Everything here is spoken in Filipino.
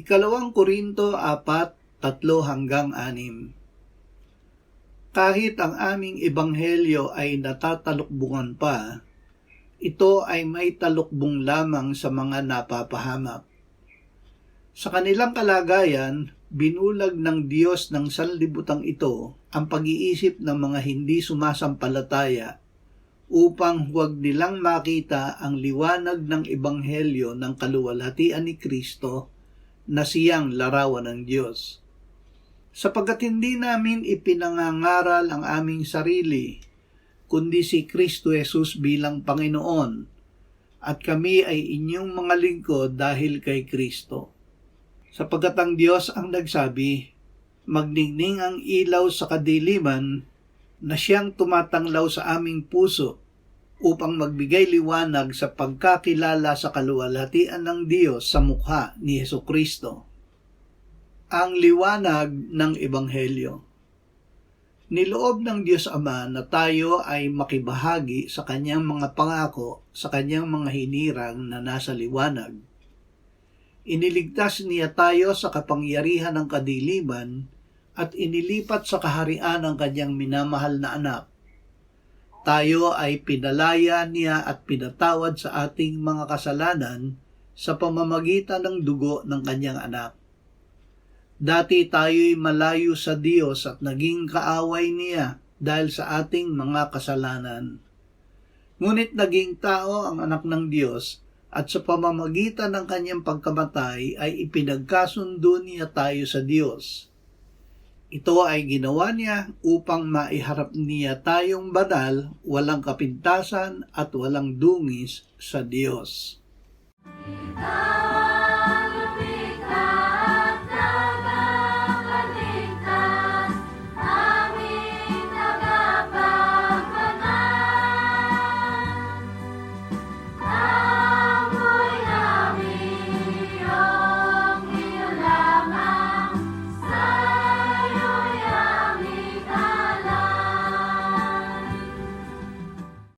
Ikalawang Korinto 4:3-6. Kahit ang aming ebanghelyo ay natatalukbungan pa, ito ay may talukbong lamang sa mga napapahamak. Sa kanilang kalagayan, binulag ng Diyos ng sanlibutang ito ang pag-iisip ng mga hindi sumasampalataya upang huwag nilang makita ang liwanag ng ebanghelyo ng kaluwalhatian ni Kristo na siyang larawan ng Diyos. Sapagkat hindi namin ipinangangaral ang aming sarili, kundi si Kristo Jesus bilang Panginoon, at kami ay inyong mga lingkod dahil kay Kristo. Sapagkat ang Diyos ang nagsabi, "Magningning ang ilaw sa kadiliman," na siyang tumatanglaw sa aming puso upang magbigay liwanag sa pagkakilala sa kaluwalhatian ng Diyos sa mukha ni Hesukristo. Ang liwanag ng Ebanghelyo. Niloob ng Diyos Ama na tayo ay makibahagi sa kanyang mga pangako sa kanyang mga hinirang na nasa liwanag. Iniligtas niya tayo sa kapangyarihan ng kadiliman at inilipat sa kaharian ng kanyang minamahal na anak. Tayo ay pinalaya niya at pinatawad sa ating mga kasalanan sa pamamagitan ng dugo ng kanyang anak. Dati tayo'y malayo sa Diyos at naging kaaway niya dahil sa ating mga kasalanan. Ngunit naging tao ang anak ng Diyos at sa pamamagitan ng kanyang pagkamatay ay ipinagkasundo niya tayo sa Diyos. Ito ay ginawa niya upang maiharap niya tayong banal, walang kapintasan at walang dungis sa Diyos.